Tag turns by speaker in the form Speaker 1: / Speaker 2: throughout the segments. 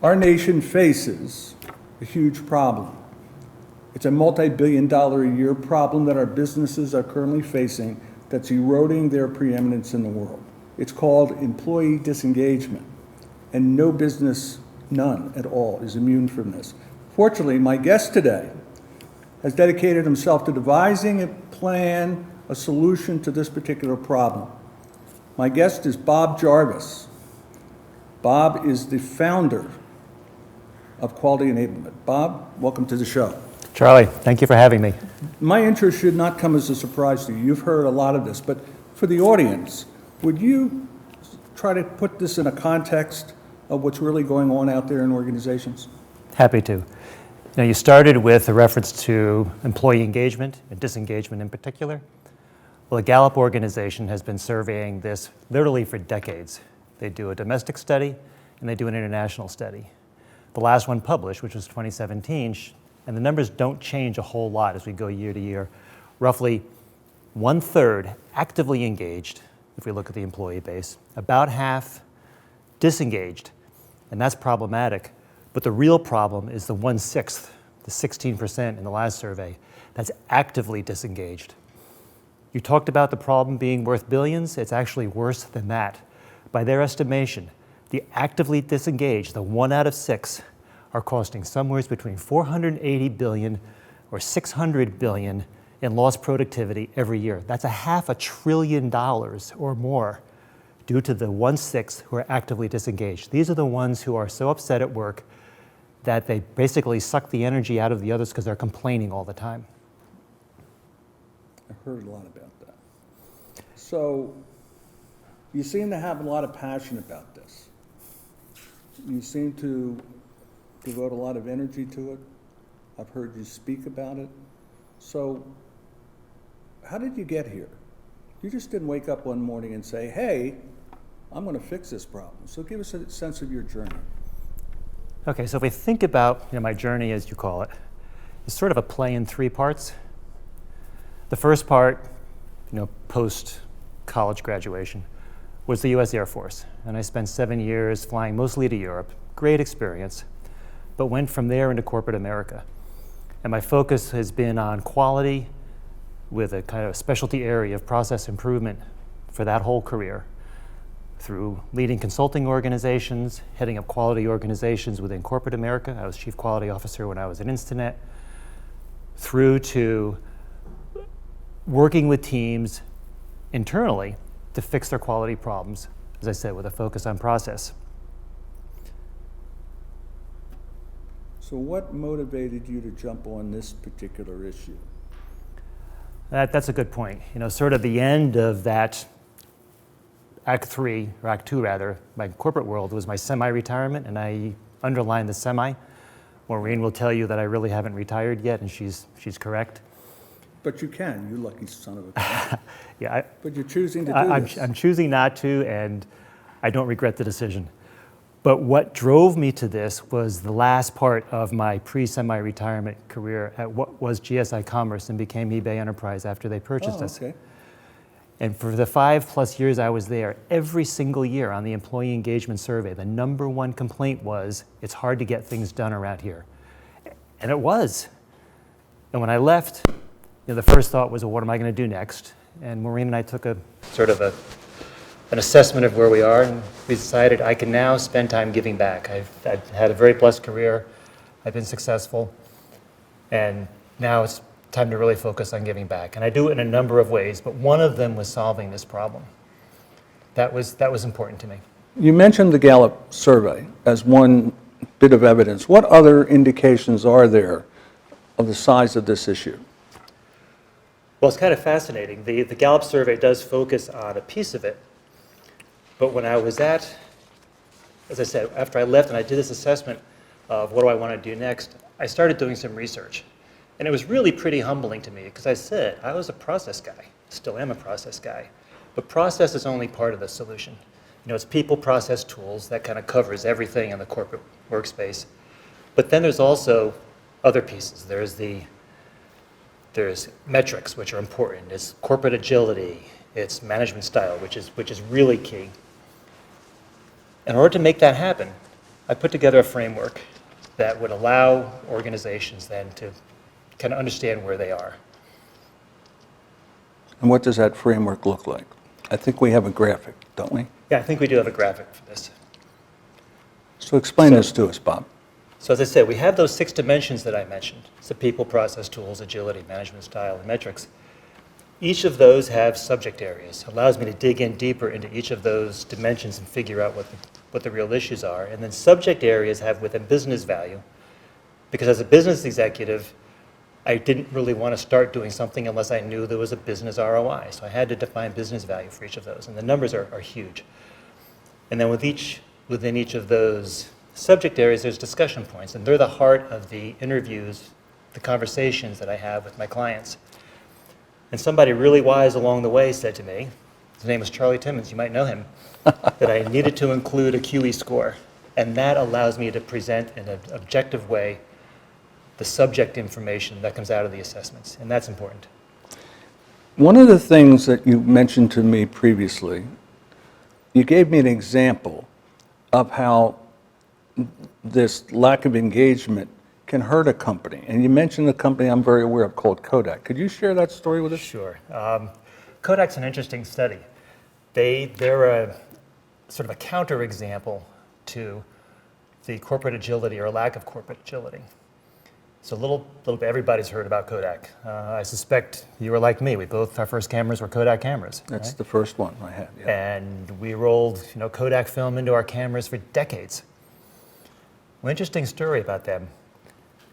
Speaker 1: Our nation faces a huge problem. It's a multi-billion-dollar-a-year problem that our businesses are currently facing that's eroding their preeminence in the world. It's called employee disengagement, and no business, none at all, is immune from this. Fortunately, my guest today has dedicated himself to devising a plan, a solution to this particular problem. My guest is Bob Jarvis. Bob is the founder of Quality Enablement. Bob, welcome to the show.
Speaker 2: Charlie, thank you for having me.
Speaker 1: My intro should not come as a surprise to you. You've heard a lot of this, but for the audience, would you try to put this in a context of what's really going on out there in organizations?
Speaker 2: Happy to. Now, you started with a reference to employee engagement and disengagement in particular. Well, the Gallup organization has been surveying this literally for decades. They do a domestic study and they do an international study. The last one published, which was 2017, and the numbers don't change a whole lot as we go year to year. Roughly 1/3 actively engaged, if we look at the employee base, about half disengaged, and that's problematic. But the real problem is the 1/6, the 16% in the last survey, that's actively disengaged. You talked about the problem being worth billions. It's actually worse than that. By their estimation, the actively disengaged, the 1 out of 6, are costing somewhere between $480 billion or $600 billion in lost productivity every year. That's $500 billion or more due to the 1/6 who are actively disengaged. These are the ones who are so upset at work that they basically suck the energy out of the others because they're complaining all the time.
Speaker 1: I've heard a lot about that. So you seem to have a lot of passion about this. You seem to devote a lot of energy to it. I've heard you speak about it. So how did you get here? You just didn't wake up one morning and say, hey, I'm going to fix this problem. So give us a sense of your journey.
Speaker 2: Okay, so if we think about my journey, as you call it, it's sort of a play in 3 parts. The first part, post-college graduation, was the U.S. Air Force. And I spent 7 years flying mostly to Europe. Great experience. But went from there into corporate America. And my focus has been on quality with a kind of specialty area of process improvement for that whole career, through leading consulting organizations, heading up quality organizations within corporate America. I was chief quality officer when I was at Instinet, through to working with teams internally to fix their quality problems, as I said, with a focus on process.
Speaker 1: So what motivated you to jump on this particular issue?
Speaker 2: That's a good point. Sort of the end of that Act 3, or Act 2 rather, my corporate world was my semi-retirement, and I underlined the semi. Maureen will tell you that I really haven't retired yet, and she's correct.
Speaker 1: But you can, you lucky son of a gun.
Speaker 2: Yeah,
Speaker 1: but you're choosing to do this.
Speaker 2: I'm choosing not to, and I don't regret the decision. But what drove me to this was the last part of my pre-semi-retirement career at what was GSI Commerce and became eBay Enterprise after they purchased us.
Speaker 1: Okay.
Speaker 2: And for the 5+ years I was there, every single year on the employee engagement survey, the #1 complaint was, it's hard to get things done around here. And it was. And when I left, the first thought was, well, what am I going to do next? And Maureen and I took a sort of an assessment of where we are, and we decided I can now spend time giving back. I've had a very blessed career. I've been successful. And now it's time to really focus on giving back. And I do it in a number of ways, but one of them was solving this problem. That was important to me.
Speaker 1: You mentioned the Gallup survey as one bit of evidence. What other indications are there of the size of this issue?
Speaker 2: Well, it's kind of fascinating. The Gallup survey does focus on a piece of it, but when I was as I said, after I left and I did this assessment of what do I want to do next, I started doing some research. And it was really pretty humbling to me because I said, I was a process guy, still am a process guy, but process is only part of the solution. It's people, process, tools, that kind of covers everything in the corporate workspace. But then there's also other pieces. There's metrics, which are important. It's corporate agility. It's management style, which is really key. In order to make that happen, I put together a framework that would allow organizations then to kind of understand where they are.
Speaker 1: And what does that framework look like? I think we have a graphic, don't we?
Speaker 2: Yeah, I think we do have a graphic for this.
Speaker 1: So explain this to us, Bob.
Speaker 2: So as I said, we have those 6 dimensions that I mentioned. It's the people, process, tools, agility, management style, and metrics. Each of those have subject areas. It allows me to dig in deeper into each of those dimensions and figure out what the real issues are. And then subject areas have within business value, because as a business executive, I didn't really want to start doing something unless I knew there was a business ROI. So I had to define business value for each of those, and the numbers are huge. And then within each of those subject areas, there's discussion points, and they're the heart of the interviews, the conversations that I have with my clients. And somebody really wise along the way said to me, his name is Charlie Timmons, you might know him, that I needed to include a QE score. And that allows me to present in an objective way the subject information that comes out of the assessments, and that's important.
Speaker 1: One of the things that you mentioned to me previously, you gave me an example of how this lack of engagement can hurt a company. And you mentioned a company I'm very aware of called Kodak. Could you share that story with us?
Speaker 2: Sure. Kodak's an interesting study. They're a sort of a counterexample to the corporate agility or lack of corporate agility. So a little bit, everybody's heard about Kodak. I suspect you were like me. Our first cameras were Kodak cameras.
Speaker 1: That's
Speaker 2: right?
Speaker 1: the first one I had, yeah.
Speaker 2: And we rolled Kodak film into our cameras for decades. Well, interesting story about them.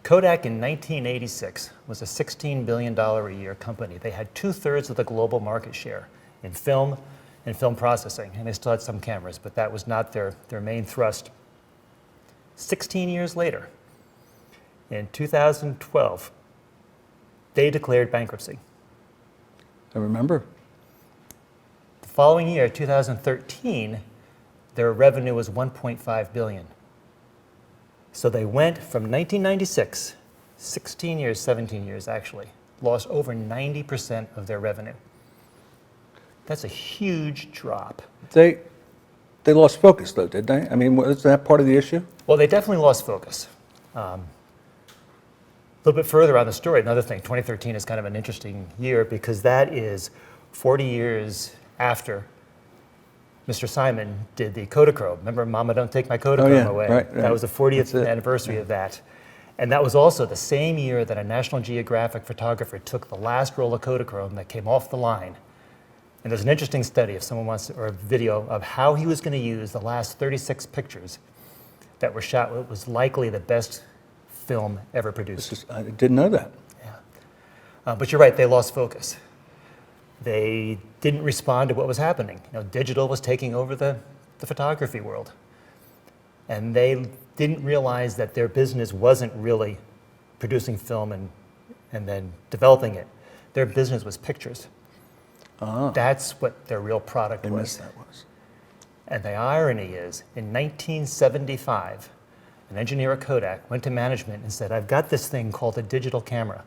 Speaker 2: Kodak in 1986 was a $16 billion a year company. They had 2/3 of the global market share in film and film processing, and they still had some cameras, but that was not their main thrust. 16 years later, in 2012, they declared bankruptcy.
Speaker 1: I remember.
Speaker 2: The following year, 2013, their revenue was $1.5 billion. So they went from 1996, 16 years, 17 years actually, lost over 90% of their revenue. That's a huge drop.
Speaker 1: They lost focus, though, did they? I mean, was that part of the issue?
Speaker 2: Well, they definitely lost focus. A little bit further on the story, another thing, 2013 is kind of an interesting year because that is 40 years after Mr. Simon did the Kodachrome. Remember, Mama, don't take my Kodachrome away.
Speaker 1: Right.
Speaker 2: That was the 40th anniversary of that. And that was also the same year that a National Geographic photographer took the last roll of Kodachrome that came off the line. And there's an interesting study, if someone wants to, or a video of how he was going to use the last 36 pictures that were shot. It was likely the best film ever produced.
Speaker 1: I didn't know that.
Speaker 2: Yeah. But you're right, they lost focus. They didn't respond to what was happening. Digital was taking over the photography world. And they didn't realize that their business wasn't really producing film and then developing it. Their business was pictures. That's what their real product was.
Speaker 1: I missed that was.
Speaker 2: And the irony is, in 1975, an engineer at Kodak went to management and said, I've got this thing called a digital camera.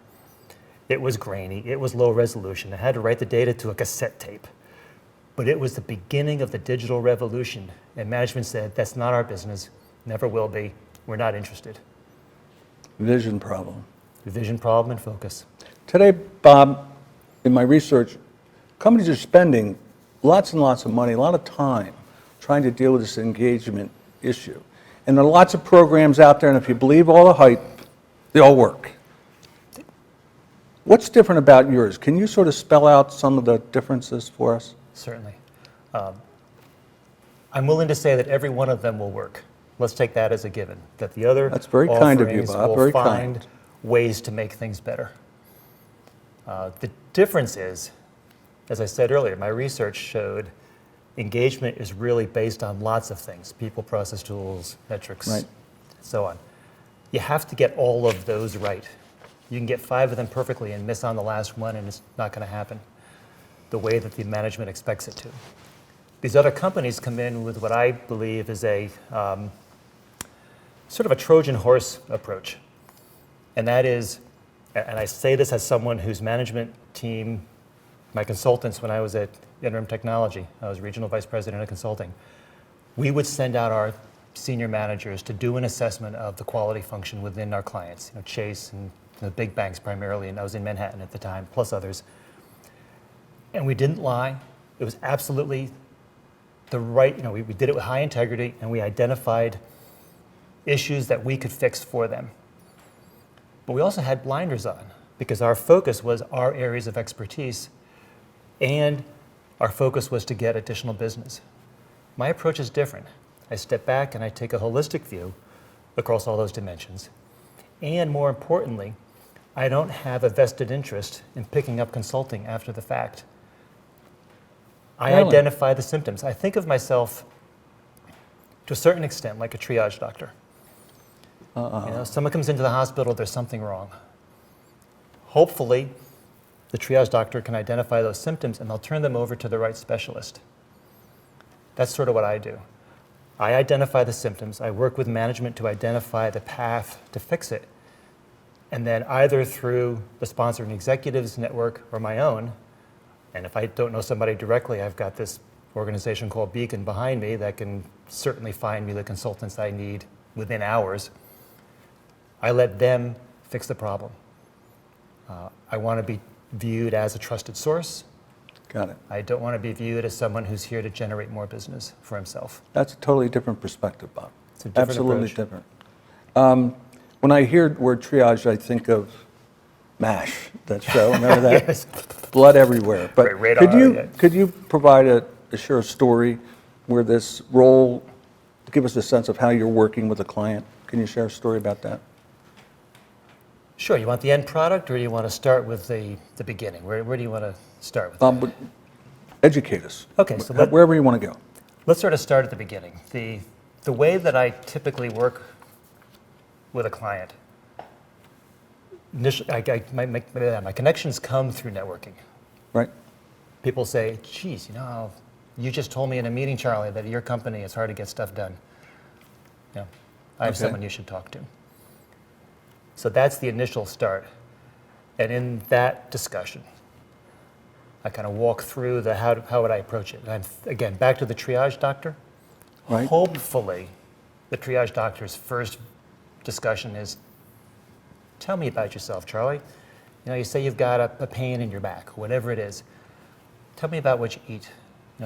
Speaker 2: It was grainy, it was low resolution. I had to write the data to a cassette tape. But it was the beginning of the digital revolution. And management said, that's not our business, never will be, we're not interested.
Speaker 1: Vision problem.
Speaker 2: Vision problem and focus.
Speaker 1: Today, Bob, in my research, companies are spending lots and lots of money, a lot of time trying to deal with this engagement issue. And there are lots of programs out there, and if you believe all the hype, they all work. What's different about yours? Can you sort of spell out some of the differences for us?
Speaker 2: Certainly. I'm willing to say that every one of them will work. Let's take that as a given, that the other
Speaker 1: That's very kind of you,
Speaker 2: offerings
Speaker 1: Bob.
Speaker 2: will
Speaker 1: Very
Speaker 2: find
Speaker 1: kind.
Speaker 2: ways to make things better. The difference is, as I said earlier, my research showed engagement is really based on lots of things, people, process, tools, metrics,
Speaker 1: Right.
Speaker 2: so on. You have to get all of those right. You can get 5 of them perfectly and miss on the last one, and it's not going to happen the way that the management expects it to. These other companies come in with what I believe is a sort of a Trojan horse approach. And that is, and I say this as someone whose management team, my consultants when I was at Interim Technology, I was regional vice president of consulting, we would send out our senior managers to do an assessment of the quality function within our clients, Chase and the big banks primarily, and I was in Manhattan at the time, plus others. And we didn't lie. It was absolutely the right, we did it with high integrity, and we identified issues that we could fix for them. But we also had blinders on, because our focus was our areas of expertise, and our focus was to get additional business. My approach is different. I step back and I take a holistic view across all those dimensions. And more importantly, I don't have a vested interest in picking up consulting after the fact. I
Speaker 1: Really?
Speaker 2: identify the symptoms. I think of myself, to a certain extent, like a triage doctor. Someone comes into the hospital, there's something wrong. Hopefully, the triage doctor can identify those symptoms and they'll turn them over to the right specialist. That's sort of what I do. I identify the symptoms, I work with management to identify the path to fix it, and then either through the sponsoring executives network or my own, and if I don't know somebody directly, I've got this organization called Beacon behind me that can certainly find me the consultants I need within hours. I let them fix the problem. I want to be viewed as a trusted source.
Speaker 1: Got it.
Speaker 2: I don't want to be viewed as someone who's here to generate more business for himself.
Speaker 1: That's a totally different perspective, Bob.
Speaker 2: It's a different
Speaker 1: Absolutely
Speaker 2: approach.
Speaker 1: different. When I hear the word triage, I think of MASH, that show. Remember that?
Speaker 2: Yes.
Speaker 1: Blood everywhere. But
Speaker 2: Right, radar,
Speaker 1: could you provide share a story where this role, give us a sense of how you're working with a client? Can you share a story about that?
Speaker 2: Sure. You want the end product, or do you want to start with the beginning? Where do you want to start with that?
Speaker 1: Educate us.
Speaker 2: Okay, so
Speaker 1: wherever you want to go.
Speaker 2: let's sort of start at the beginning. The way that I typically work with a client, initially, my connections come through networking.
Speaker 1: Right.
Speaker 2: People say, geez, you just told me in a meeting, Charlie, that at your company it's hard to get stuff done. I have
Speaker 1: Okay.
Speaker 2: someone you should talk to. So that's the initial start. And in that discussion, I kind of walk through how would I approach it. And again, back to the triage doctor.
Speaker 1: Right.
Speaker 2: Hopefully, the triage doctor's first discussion is, tell me about yourself, Charlie. You say you've got a pain in your back, whatever it is. Tell me about what you eat.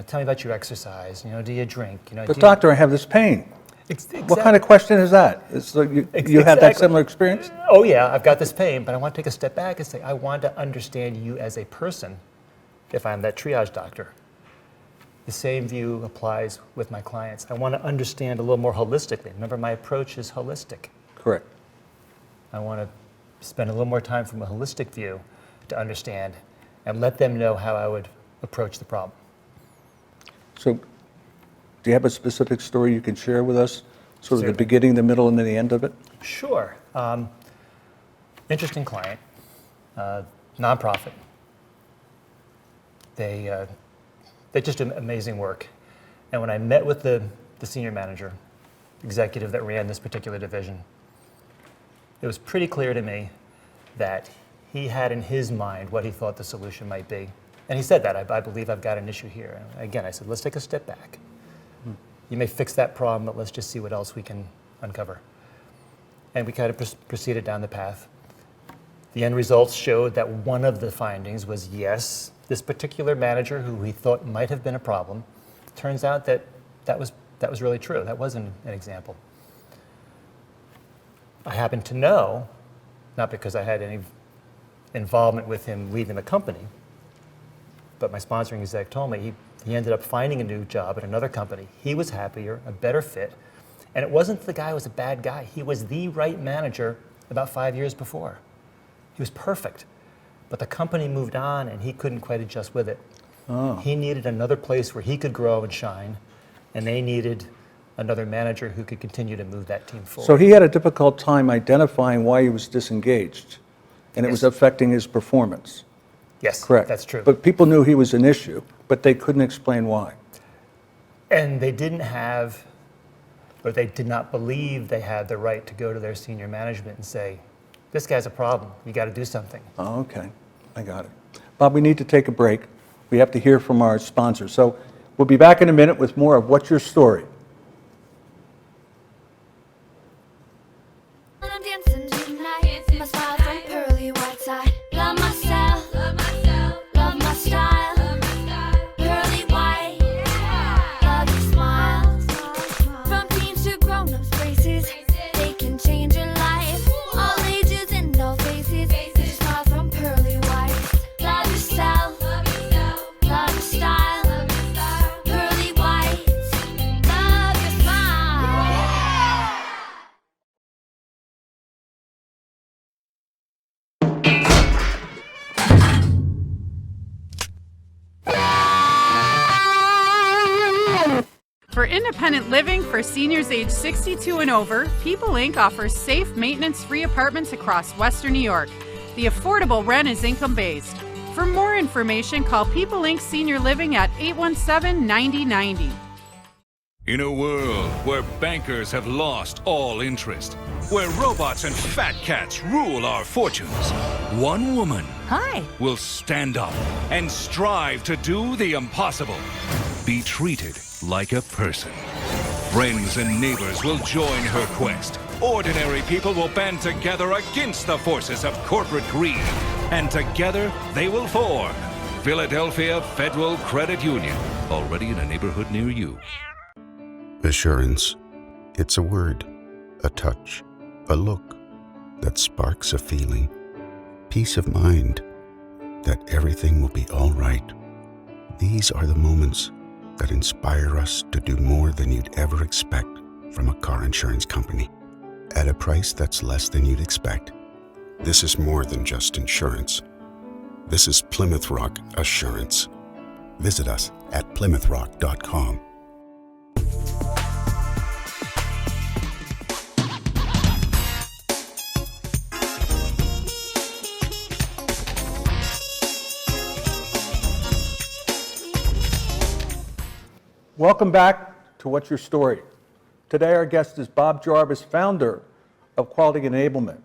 Speaker 2: Tell me about your exercise. Do you drink?
Speaker 1: But doctor, I have this pain.
Speaker 2: Exactly.
Speaker 1: What kind of question is that? It's like you had that
Speaker 2: Exactly.
Speaker 1: similar experience?
Speaker 2: Oh yeah, I've got this pain, but I want to take a step back and say, I want to understand you as a person if I'm that triage doctor. The same view applies with my clients. I want to understand a little more holistically. Remember, my approach is holistic.
Speaker 1: Correct.
Speaker 2: I want to spend a little more time from a holistic view to understand and let them know how I would approach the problem.
Speaker 1: So, do you have a specific story you can share with us? Sort of the
Speaker 2: Certainly.
Speaker 1: beginning, the middle, and then the end of it?
Speaker 2: Sure. Interesting client, nonprofit. They just do amazing work. And when I met with the senior manager, executive that ran this particular division, it was pretty clear to me that he had in his mind what he thought the solution might be. And he said that, I believe I've got an issue here. And again, I said, let's take a step back. You may fix that problem, but let's just see what else we can uncover. And we kind of proceeded down the path. The end results showed that one of the findings was, yes, this particular manager who he thought might have been a problem, turns out that was really true. That wasn't an example. I happen to know, not because I had any involvement with him leaving the company, but my sponsoring exec told me he ended up finding a new job at another company. He was happier, a better fit, and it wasn't the guy who was a bad guy. He was the right manager about 5 years before. He was perfect, but the company moved on and he couldn't quite adjust with it.
Speaker 1: Oh.
Speaker 2: He needed another place where he could grow and shine, and they needed another manager who could continue to move that team forward.
Speaker 1: So he had a difficult time identifying why he was disengaged, and it was
Speaker 2: Yes.
Speaker 1: affecting his performance.
Speaker 2: Yes,
Speaker 1: Correct.
Speaker 2: that's true.
Speaker 1: But people knew he was an issue, but they couldn't explain why.
Speaker 2: And they didn't have, or they did not believe they had the right to go to their senior management and say, this guy's a problem, you got to do something.
Speaker 1: Oh, okay, I got it. Bob, we need to take a break. We have to hear from our sponsor. So we'll be back in a minute with more of What's Your Story?
Speaker 3: independent living for seniors age 62 and over, People Inc. offers safe, maintenance-free apartments across Western New York. The affordable rent is income-based. For more information, call People Inc. Senior Living at 817-9090.
Speaker 4: In a world where bankers have lost all interest, where robots and fat cats rule our fortunes, one woman will stand up and strive to do the impossible. Be treated like a person. Friends and neighbors will join her quest. Ordinary people will band together against the forces of corporate greed. And together they will form Philadelphia Federal Credit Union, already in a neighborhood near you.
Speaker 5: Assurance. It's a word, a touch, a look that sparks a feeling. Peace of mind that everything will be all right. These are the moments that inspire us to do more than you'd ever expect from a car insurance company at a price that's less than you'd expect. This is more than just insurance. This is Plymouth Rock Assurance. Visit us at PlymouthRock.com.
Speaker 1: Welcome back to What's Your Story? Today our guest is Bob Jarvis, founder of Quality Enablement.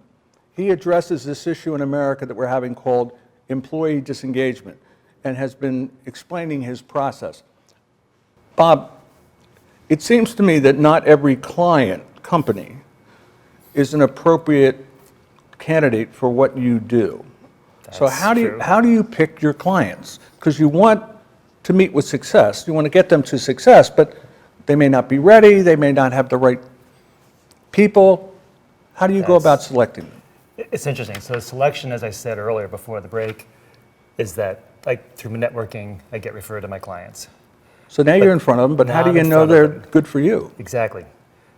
Speaker 1: He addresses this issue in America that we're having called employee disengagement and has been explaining his process. Bob, it seems to me that not every client company is an appropriate candidate for what you do. So how do you pick your clients? Because you want to meet with success. You want to get them to success, but they may not be ready, they may not have the right people. How do you go about selecting them?
Speaker 2: It's interesting. So selection, as I said earlier before the break, is that through networking, I get referred to my clients.
Speaker 1: So now you're in front of them, but how do you know they're good for you?
Speaker 2: Exactly.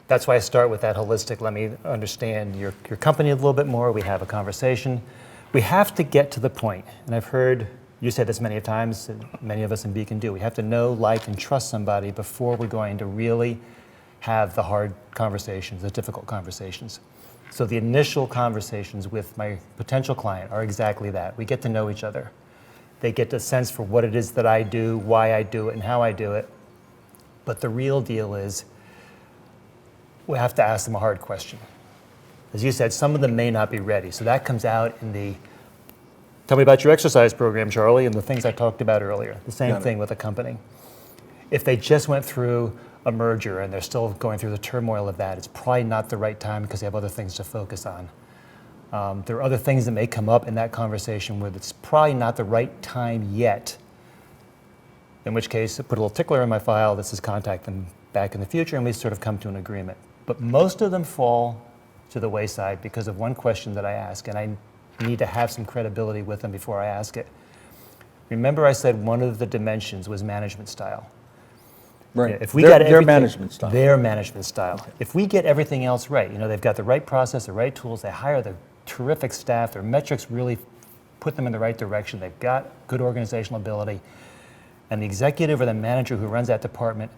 Speaker 2: That's why I start with that holistic, let me understand your company a little bit more, we have a conversation. We have to get to the point, and I've heard you said this many times, and many of us in Beacon do. We have to know, like, and trust somebody before we're going to really have the hard conversations, the difficult conversations. So the initial conversations with my potential client are exactly that. We get to know each other. They get a sense for what it is that I do, why I do it, and how I do it. But the real deal is we have to ask them a hard question. As you said, some of them may not be ready. So that comes out in the tell me about your exercise program, Charlie, and the things I talked about earlier. The same thing with a company. If they just went through a merger and they're still going through the turmoil of that, it's probably not the right time because they have other things to focus on. There are other things that may come up in that conversation where it's probably not the right time yet, in which case I put a little tickler in my file that says contact them back in the future, and we sort of come to an agreement. But most of them fall to the wayside because of one question that I ask, and I need to have some credibility with them before I ask it. Remember I said one of the dimensions was management style.
Speaker 1: Right.
Speaker 2: If we got
Speaker 1: their management style.
Speaker 2: Their management style. Okay. If we get everything else right, they've got the right process, the right tools, they hire the terrific staff, their metrics really put them in the right direction, they've got good organizational ability, and the executive or the manager who runs that department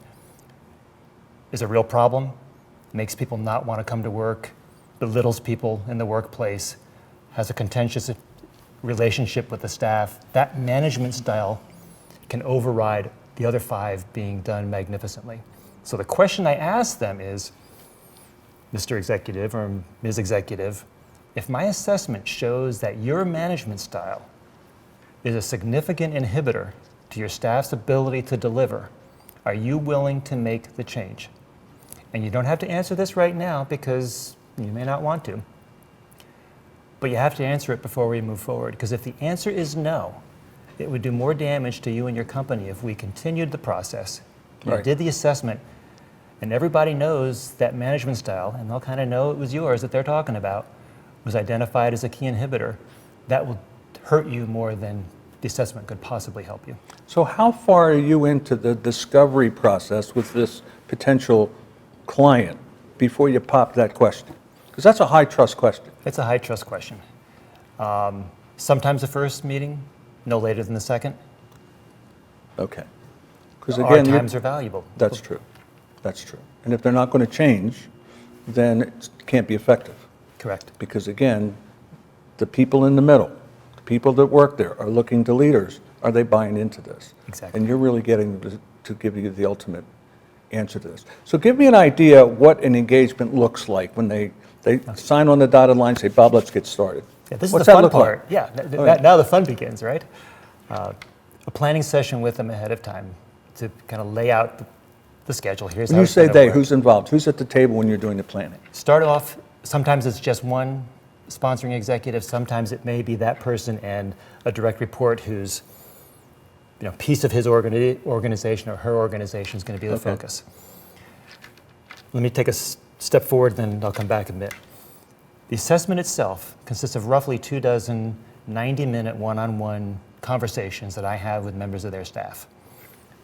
Speaker 2: is a real problem, makes people not want to come to work, belittles people in the workplace, has a contentious relationship with the staff, that management style can override the other 5 being done magnificently. So the question I ask them is, Mr. Executive or Ms. Executive, if my assessment shows that your management style is a significant inhibitor to your staff's ability to deliver, are you willing to make the change? And you don't have to answer this right now because you may not want to. But you have to answer it before we move forward, because if the answer is no, it would do more damage to you and your company if we continued the process, you did the assessment, and everybody knows that management style, and they'll kind of know it was yours that they're talking about, was identified as a key inhibitor. That will hurt you more than the assessment could possibly help you.
Speaker 1: So how far are you into the discovery process with this potential client before you pop that question? Because that's a high trust question.
Speaker 2: It's a high trust question. Sometimes the first meeting, no later than the second.
Speaker 1: Okay. Because
Speaker 2: Our times are valuable.
Speaker 1: That's true. That's true. And if they're not going to change, then it can't be effective.
Speaker 2: Correct.
Speaker 1: Because again, the people in the middle, the people that work there are looking to leaders. Are they buying into this?
Speaker 2: Exactly.
Speaker 1: And you're really getting to give you the ultimate answer to this. So give me an idea what an engagement looks like when they sign on the dotted line, say, Bob, let's get started.
Speaker 2: Yeah, this
Speaker 1: What's
Speaker 2: is the
Speaker 1: that
Speaker 2: fun
Speaker 1: look
Speaker 2: part.
Speaker 1: like?
Speaker 2: Yeah, now the fun begins, right? A planning session with them ahead of time to kind of lay out the schedule. Here's
Speaker 1: When
Speaker 2: how
Speaker 1: you
Speaker 2: it's
Speaker 1: say
Speaker 2: gonna
Speaker 1: they,
Speaker 2: work.
Speaker 1: who's involved? Who's at the table when you're doing the planning?
Speaker 2: Start off, sometimes it's just one sponsoring executive, sometimes it may be that person and a direct report who's, piece of his organization or her organization is going to be the
Speaker 1: Okay.
Speaker 2: focus. Let me take a step forward, then I'll come back a bit. The assessment itself consists of roughly 24 90-minute one-on-one conversations that I have with members of their staff.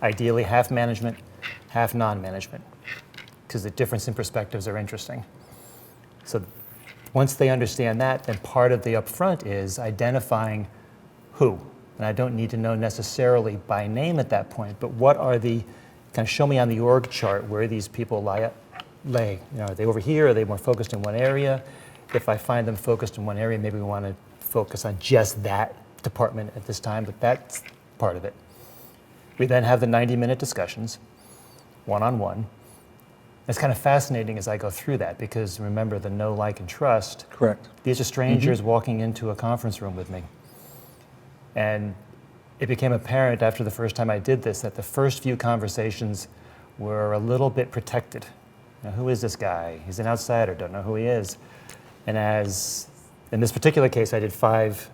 Speaker 2: Ideally, half management, half non-management, because the difference in perspectives are interesting. So once they understand that, then part of the upfront is identifying who. And I don't need to know necessarily by name at that point, but what are the, kind of show me on the org chart where these people lay. Are they over here? Are they more focused in one area? If I find them focused in one area, maybe we want to focus on just that department at this time, but that's part of it. We then have the 90-minute discussions, one-on-one. It's kind of fascinating as I go through that because remember the know, like, and trust.
Speaker 1: Correct.
Speaker 2: These are strangers walking into a conference room with me. And it became apparent after the first time I did this that the first few conversations were a little bit protected. Who is this guy? He's an outsider, don't know who he is. And as in this particular case, I did 5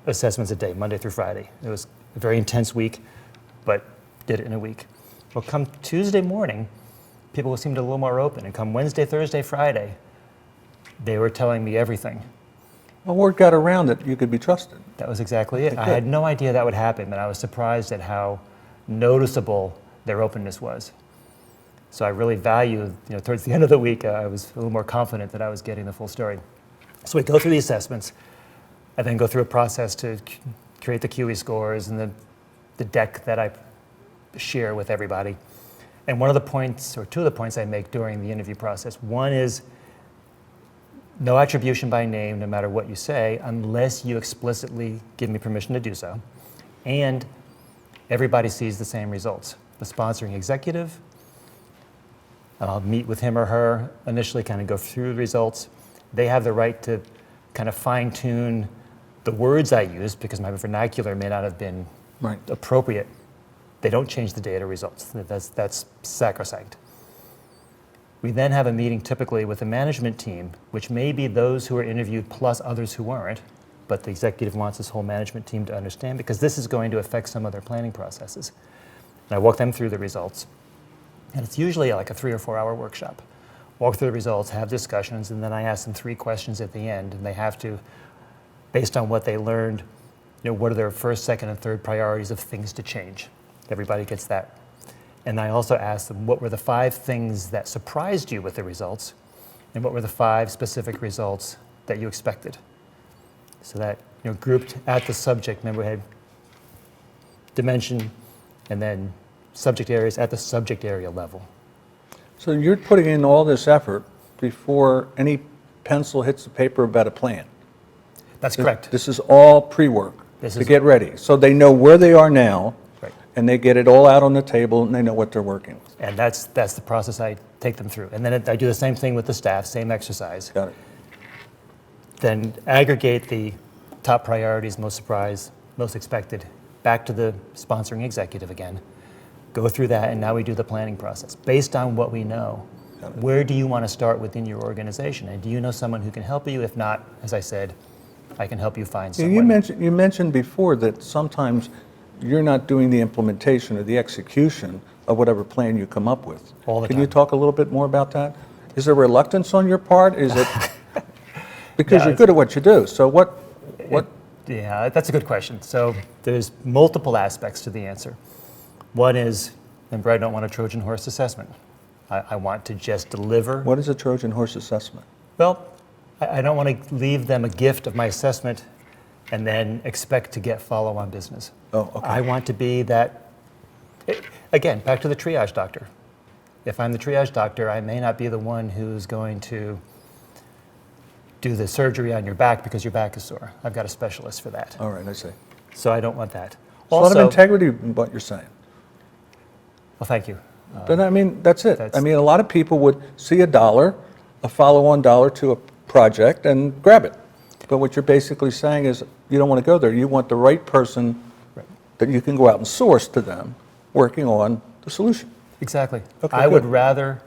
Speaker 2: assessments a day, Monday through Friday. It was a very intense week, but did it in a week. Well, come Tuesday morning, people seemed a little more open. And come Wednesday, Thursday, Friday, they were telling me everything.
Speaker 1: Well, word got around that you could be trusted.
Speaker 2: That was exactly it.
Speaker 1: Okay,
Speaker 2: I had no idea that would happen, and I was surprised at how noticeable their openness was. So I really valued, towards the end of the week, I was a little more confident that I was getting the full story. So we go through the assessments. I then go through a process to create the QE scores and the deck that I share with everybody. And one of the points, or two of the points I make during the interview process, one is no attribution by name, no matter what you say, unless you explicitly give me permission to do so. And everybody sees the same results. The sponsoring executive, and I'll meet with him or her, initially kind of go through the results. They have the right to kind of fine tune the words I use because my vernacular may not have been appropriate. They don't change the data results. That's sacrosanct. We then have a meeting typically with the management team, which may be those who are interviewed plus others who weren't, but the executive wants this whole management team to understand because this is going to affect some of their planning processes. And I walk them through the results. And it's usually like a 3 or 4 hour workshop. Walk through the results, have discussions, and then I ask them 3 questions at the end, and they have to, based on what they learned, what are their first, second, and third priorities of things to change? Everybody gets that. And I also ask them, what were the 5 things that surprised you with the results, and what were the 5 specific results that you expected? So that, grouped at the subject, remember we had dimension, and then subject areas at the subject area level.
Speaker 1: So you're putting in all this effort before any pencil hits the paper about a plan.
Speaker 2: That's correct.
Speaker 1: This is all pre-work to get ready. So they know where they are now, and they get it all out on the table, and they know what they're working with.
Speaker 2: And that's the process I take them through. And then I do the same thing with the staff, same exercise.
Speaker 1: Got it.
Speaker 2: Then aggregate the top priorities, most surprised, most expected, back to the sponsoring executive again. Go through that, and now we do the planning process. Based on what we know, where do you want to start within your organization? And do you know someone who can help you? If not, as I said, I can help you find someone.
Speaker 1: You mentioned before that sometimes you're not doing the implementation or the execution of whatever plan you come up with.
Speaker 2: All the
Speaker 1: Can
Speaker 2: time.
Speaker 1: you talk a little bit more about that? Is there reluctance on your part? Is it because you're good at what you do? So what?
Speaker 2: Yeah, that's a good question. So there's multiple aspects to the answer. One is, remember, I don't want a Trojan horse assessment. I want to just deliver.
Speaker 1: What is a Trojan horse assessment?
Speaker 2: Well, I don't want to leave them a gift of my assessment and then expect to get follow-on business.
Speaker 1: Oh, okay.
Speaker 2: I want to be that, again, back to the triage doctor. If I'm the triage doctor, I may not be the one who's going to do the surgery on your back because your back is sore. I've got a specialist for that.
Speaker 1: All right, I see.
Speaker 2: So I don't want that.
Speaker 1: A lot of integrity in what you're saying.
Speaker 2: Well, thank you.
Speaker 1: But I mean, that's it.
Speaker 2: That's-
Speaker 1: I mean, a lot of people would see a dollar, a follow-on dollar to a project and grab it. But what you're basically saying is you don't want to go there. You want the right person that you can go out and source to them working on the solution.
Speaker 2: Exactly.
Speaker 1: Okay,
Speaker 2: I would
Speaker 1: good.
Speaker 2: rather,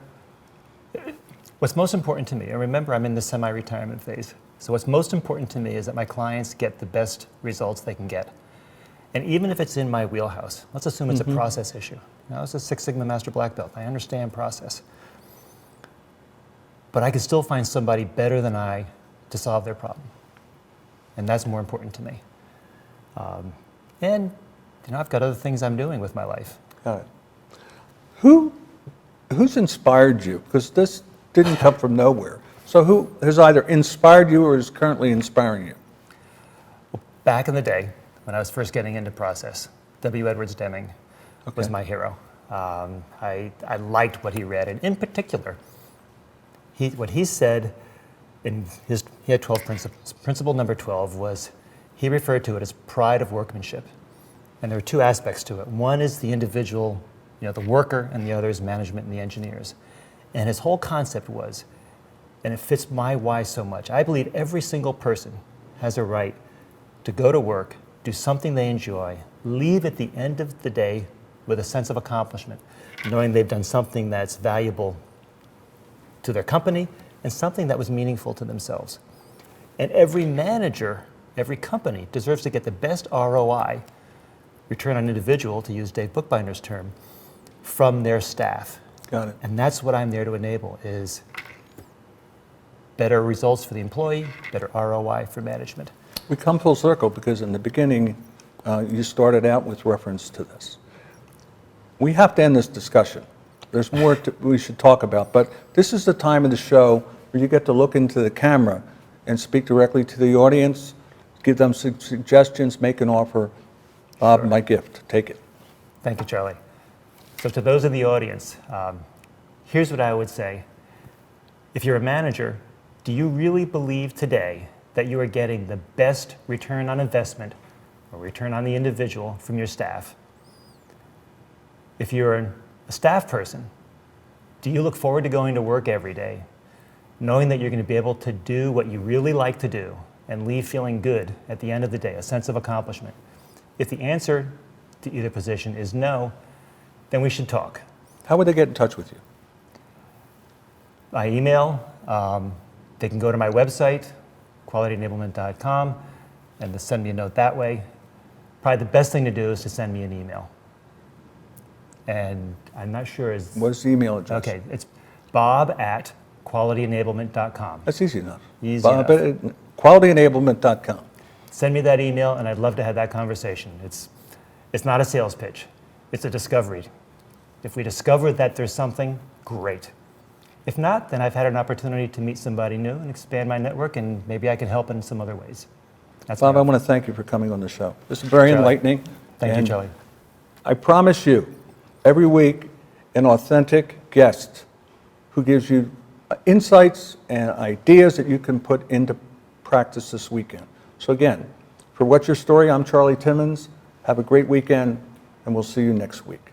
Speaker 2: what's most important to me, and remember I'm in the semi-retirement phase, so what's most important to me is that my clients get the best results they can get. And even if it's in my wheelhouse, let's assume it's a process issue. Now, it's a Six Sigma Master Black Belt. I understand process. But I can still find somebody better than I to solve their problem. And that's more important to me. And I've got other things I'm doing with my life.
Speaker 1: Got it. Who's inspired you? Because this didn't come from nowhere. So who has either inspired you or is currently inspiring you?
Speaker 2: Back in the day, when I was first getting into process, W. Edwards Deming was
Speaker 1: Okay.
Speaker 2: my hero. I liked what he read, and in particular, what he said he had 12 principles. Principle number 12 was, he referred to it as pride of workmanship. And there are two aspects to it. One is the individual, the worker, and the other is management and the engineers. And his whole concept was, and it fits my why so much, I believe every single person has a right to go to work, do something they enjoy, leave at the end of the day with a sense of accomplishment, knowing they've done something that's valuable to their company and something that was meaningful to themselves. And every manager, every company deserves to get the best ROI, return on individual, to use Dave Bookbinder's term, from their staff.
Speaker 1: Got it.
Speaker 2: And that's what I'm there to enable, is better results for the employee, better ROI for management.
Speaker 1: We come full circle because in the beginning, you started out with reference to this. We have to end this discussion. There's more we should talk about, but this is the time of the show where you get to look into the camera and speak directly to the audience, give them suggestions, make an offer. Bob, my gift, take it.
Speaker 2: Thank you, Charlie. So to those in the audience, here's what I would say. If you're a manager, do you really believe today that you are getting the best return on investment or return on the individual from your staff? If you're a staff person, do you look forward to going to work every day, knowing that you're going to be able to do what you really like to do and leave feeling good at the end of the day, a sense of accomplishment? If the answer to either position is no, then we should talk.
Speaker 1: How would they get in touch with you?
Speaker 2: By email, they can go to my website, qualityenablement.com, and to send me a note that way. Probably the best thing to do is to send me an email. And I'm not sure is...
Speaker 1: What's the email address?
Speaker 2: Okay, it's bob@qualityenablement.com.
Speaker 1: That's easy enough.
Speaker 2: Easy
Speaker 1: Bob
Speaker 2: enough.
Speaker 1: at qualityenablement.com.
Speaker 2: Send me that email, and I'd love to have that conversation. It's not a sales pitch. It's a discovery. If we discover that there's something, great. If not, then I've had an opportunity to meet somebody new and expand my network, and maybe I can help in some other ways. That's
Speaker 1: Bob,
Speaker 2: my
Speaker 1: I want to thank you for coming on the show. This is very
Speaker 2: Charlie.
Speaker 1: enlightening.
Speaker 2: Thank you,
Speaker 1: and
Speaker 2: Charlie.
Speaker 1: I promise you, every week, an authentic guest who gives you insights and ideas that you can put into practice this weekend. So again, for What's Your Story, I'm Charlie Timmons. Have a great weekend, and we'll see you next week.